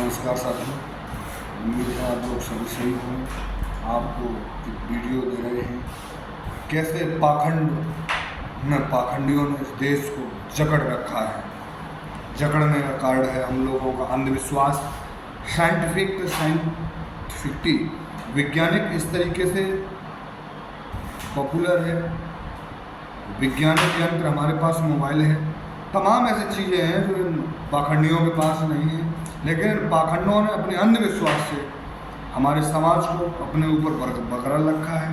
नमस्कार साथियों, उम्मीद है आप लोग सभी सही हों। आपको एक वीडियो दे रहे हैं कैसे पाखंडियों ने इस देश को जकड़ रखा है। जकड़ने का कारण है हम लोगों का अंधविश्वास। साइंटिफिकटी वैज्ञानिक इस तरीके से पॉपुलर है। वैज्ञानिक यंत्र हमारे पास मोबाइल है, तमाम ऐसी चीज़ें हैं जो इन पाखंडियों के पास नहीं है। लेकिन इन पाखंडों ने अपने अंधविश्वास से हमारे समाज को अपने ऊपर बरकरार रखा है।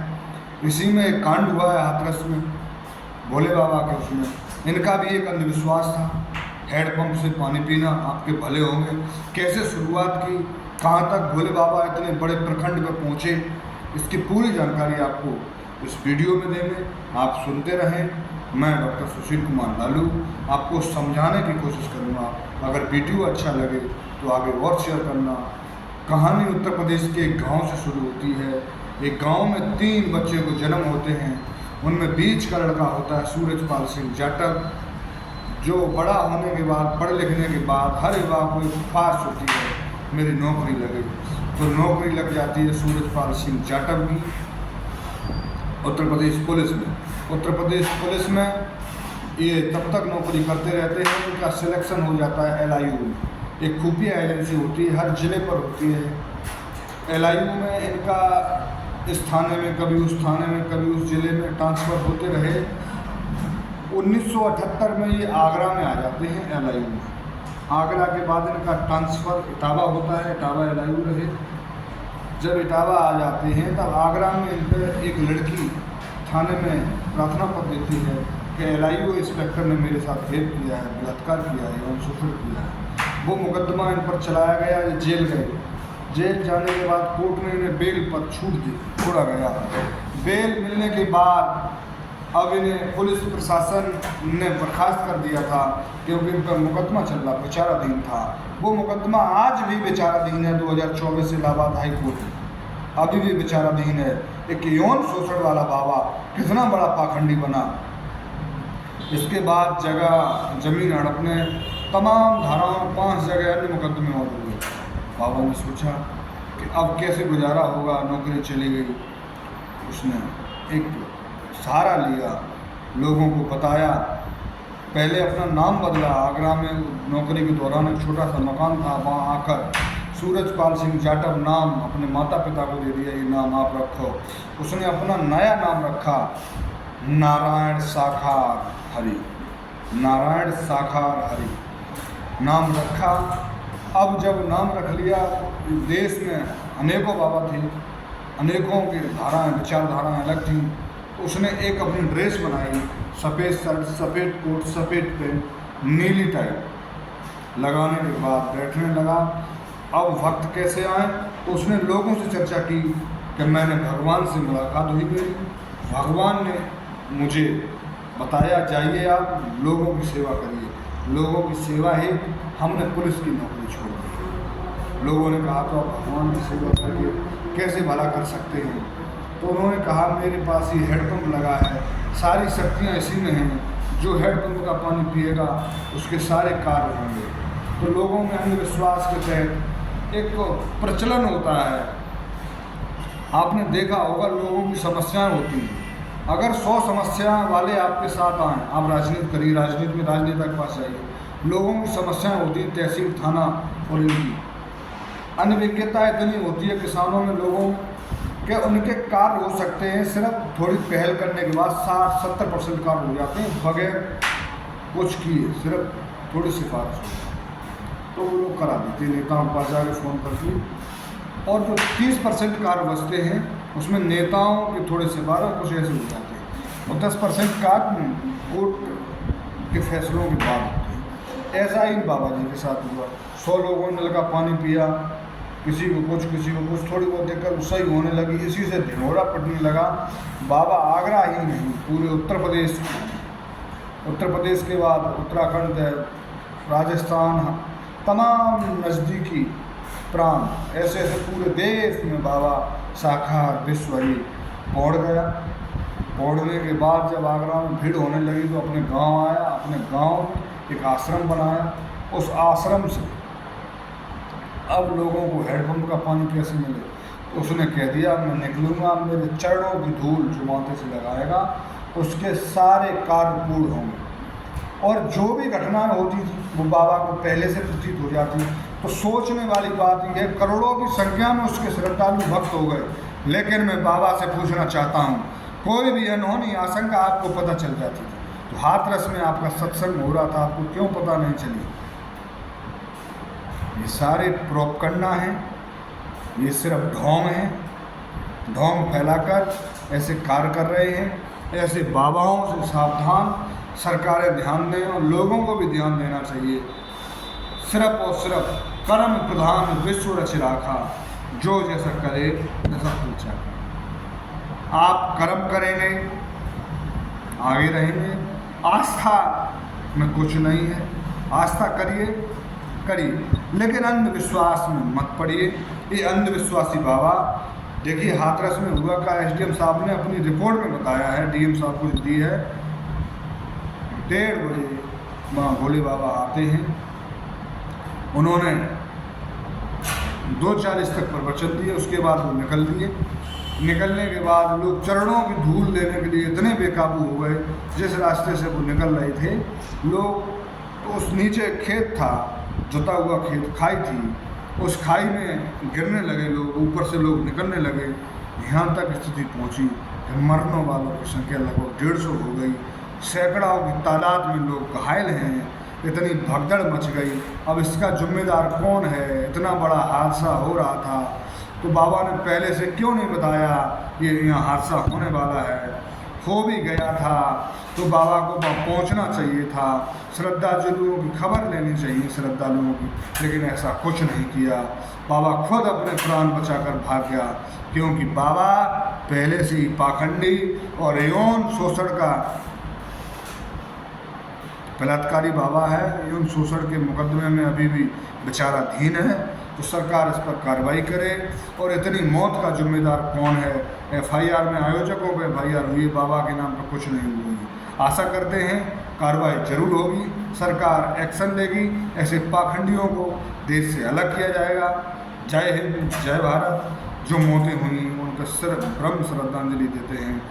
इसी में एक कांड हुआ है हाथरस में, भोले बाबा के। उसमें इनका भी एक अंधविश्वास था, हैंडपंप से पानी पीना आपके भले होंगे। कैसे शुरुआत की, कहाँ तक भोले बाबा इतने बड़े प्रखंड में पहुँचे, इसकी पूरी जानकारी आपको इस वीडियो में देंगे। आप सुनते रहें। मैं डॉक्टर सुशील कुमार लालू आपको समझाने की कोशिश करूँगा। अगर वीडियो अच्छा लगे तो आगे और शेयर करना। कहानी उत्तर प्रदेश के एक गांव से शुरू होती है। एक गांव में 3 बच्चे को जन्म होते हैं। उनमें बीच का लड़का होता है सूरजपाल सिंह जाटव, जो बड़ा होने के बाद, पढ़ लिखने के बाद हर युवा को एक ख्वाहिश होती है मेरी नौकरी लगे। तो नौकरी लग जाती है सूरजपाल सिंह जाटव की उत्तर प्रदेश पुलिस में। उत्तर प्रदेश पुलिस में ये तब तक नौकरी करते रहते हैं, इनका सिलेक्शन हो जाता है LIU में। एक खुफिया एजेंसी होती है, हर ज़िले पर होती है। LIU में इनका इस थाने में, कभी उस थाने में, कभी उस ज़िले में ट्रांसफ़र होते रहे। 1978 में ये आगरा में आ जाते हैं LIU में। आगरा के बाद इनका ट्रांसफ़र इटावा होता है, इटावा LIU रहे। जब इटावा आ जाते हैं तब आगरा में इन पर एक लड़की थाने में प्रार्थना पत्र देती है कि LIU इंस्पेक्टर ने मेरे साथ रेप किया है, बलात्कार किया है एवं शोषण किया है। वो मुकदमा इन पर चलाया गया, ये जेल गए। जेल जाने के बाद कोर्ट ने इन्हें बेल पर छोड़ा गया। बेल मिलने के बाद अब इन्हें पुलिस प्रशासन ने बर्खास्त कर दिया था, क्योंकि इन पर मुकदमा चल रहा, विचाराधीन था। वो मुकदमा आज भी विचाराधीन है। 2024 से इलाहाबाद हाई कोर्ट अभी भी विचाराधीन है। एक यौन शोषण वाला बाबा कितना बड़ा पाखंडी बना। इसके बाद जगह जमीन हड़पने, तमाम धाराओं 5 जगह अन्य मुकदमे और हुए। बाबा ने सोचा कि अब कैसे गुजारा होगा, नौकरी चली गई। उसने एक सहारा लिया, लोगों को बताया। पहले अपना नाम बदला। आगरा में नौकरी के दौरान एक छोटा सा मकान था, वहाँ आकर सूरजपाल सिंह जाटव नाम अपने माता पिता को दे दिया, ये नाम आप रखो। उसने अपना नया नाम रखा नारायण साखार हरि। नारायण साखार हरि नाम रखा। अब जब नाम रख लिया, देश में अनेकों बाबा थे, अनेकों की धाराएँ, विचारधाराएँ अलग थीं। उसने एक अपनी ड्रेस बनाई, सफ़ेद शर्ट, सफ़ेद कोट, सफ़ेद पैंट, नीली टाई लगाने के बाद बैठने लगा। अब वक्त कैसे आए तो उसने लोगों से चर्चा की कि मैंने भगवान से मुलाकात हुई मेरी, भगवान ने मुझे बताया जाइए आप लोगों की सेवा करिए। लोगों की सेवा ही हमने पुलिस की नौकरी छोड़ दी। लोगों ने कहा तो आप भगवान की सेवा करिए, कैसे भला कर सकते हैं? तो उन्होंने कहा मेरे पास ये हैंडपम्प लगा है, सारी शक्तियाँ इसी में हैं। जो हैंडपम्प का पानी पिएगा उसके सारे कार्य होंगे। तो लोगों में अंधविश्वास के तहत एक प्रचलन होता है। आपने देखा होगा, लोगों की समस्याएं होती हैं। अगर 100 समस्या वाले आपके साथ आएँ, आप राजनीति करिए, राजनीति में राजनेता के पास जाइए, लोगों की समस्याएं होती हैं तहसील, थाना और इनकी। अनभिज्ञता इतनी होती है किसानों में, लोगों के उनके कार्य हो सकते हैं, सिर्फ थोड़ी पहल करने के बाद 60-70% कार्य हो जाते हैं बगैर कुछ किए, सिर्फ थोड़ी सिफारिश हो तो वो लोग करा देते हैं नेताओं के पास जाकर फ़ोन करके। और जो 30% कार्य बचते हैं उसमें नेताओं के थोड़े सिफारिश कुछ ऐसे हो जाते हैं, और 10% कार्य कोर्ट के फैसलों के बाद होते हैं। ऐसा ही बाबा जी के साथ हुआ। 100 लोगों ने लगा पानी पिया, किसी को कुछ, किसी को कुछ, थोड़ी बहुत देखकर सही होने लगी। इसी से ढिंढोरा पड़ने लगा। बाबा आगरा ही नहीं, पूरे उत्तर प्रदेश के बाद उत्तराखंड है, राजस्थान, तमाम नज़दीकी प्रांत, ऐसे ऐसे पूरे देश में बाबा साखार विश्व ही पहुँच गया। पहुँचने के बाद जब आगरा में भीड़ होने लगी तो अपने गांव आया। अपने गांव में एक आश्रम बनाया। उस आश्रम से अब लोगों को हैंडपम्प का पानी कैसे मिले? तो उसने कह दिया मैं निकलूँगा, मेरे चरणों की धूल जो माथे से लगाएगा उसके सारे कार्य पूर्ण होंगे। और जो भी घटनाएं होती थी वो बाबा को पहले से प्रतीत हो जाती। तो सोचने वाली बात यह है, करोड़ों की संख्या में उसके श्रद्धालु भक्त हो गए, लेकिन मैं बाबा से पूछना चाहता हूँ, कोई भी अनहोनी आशंका आपको पता चल जाती थी तो हाथरस में आपका सत्संग हो रहा था, आपको क्यों पता नहीं चली? ये सारे प्रोपकंडा हैं, ये सिर्फ ढोंग हैं, ढोंग फैलाकर ऐसे कार्य कर रहे हैं। ऐसे बाबाओं से सावधान, सरकारें ध्यान दें और लोगों को भी ध्यान देना चाहिए। सिर्फ और सिर्फ कर्म प्रधान विश्व रच राखा, जो जैसा करे वैसा पूछा। आप कर्म करेंगे आगे रहेंगे, आस्था में कुछ नहीं है, आस्था करिए, लेकिन अंधविश्वास में मत पड़िए। ये अंधविश्वासी बाबा देखिए हाथरस में हुआ का एसडीएम साहब ने अपनी रिपोर्ट में बताया है, डीएम साहब को दी है। 1:30 बजे वहाँ भोले बाबा आते हैं, उन्होंने 2:40 तक प्रवचन दिए, उसके बाद वो निकल दिए। निकलने के बाद लोग चरणों की धूल लेने के लिए इतने बेकाबू हो गए, जिस रास्ते से वो निकल रहे थे लोग, तो उस नीचे खेत था, जुता हुआ खेत, खाई थी, उस खाई में गिरने लगे लोग, ऊपर से लोग निकलने लगे। यहाँ तक स्थिति पहुँची कि मरने वालों की संख्या लगभग 150 हो गई, सैकड़ों की तादाद में लोग घायल हैं, इतनी भगदड़ मच गई। अब इसका जिम्मेदार कौन है? इतना बड़ा हादसा हो रहा था तो बाबा ने पहले से क्यों नहीं बताया ये यहाँ हादसा होने वाला है? हो भी गया था तो बाबा को वहाँ पहुँचना चाहिए था, श्रद्धालुओं की खबर लेनी चाहिए श्रद्धालुओं की, लेकिन ऐसा कुछ नहीं किया। बाबा खुद अपने प्राण बचाकर भाग गया, क्योंकि बाबा पहले से ही पाखंडी और यौन शोषण का बलात्कारी बाबा है। यौन शोषण के मुकदमे में अभी भी विचाराधीन है, तो सरकार इस पर कार्रवाई करे। और इतनी मौत का जिम्मेदार कौन है? एफआईआर में आयोजकों पर एफआईआर हुई, बाबा के नाम पर कुछ नहीं हुई। आशा करते हैं कार्रवाई जरूर होगी, सरकार एक्शन लेगी, ऐसे पाखंडियों को देश से अलग किया जाएगा। जय हिंद, जय भारत। जो मौतें हुई उनका सिर्फ ब्रह्म श्रद्धांजलि देते हैं।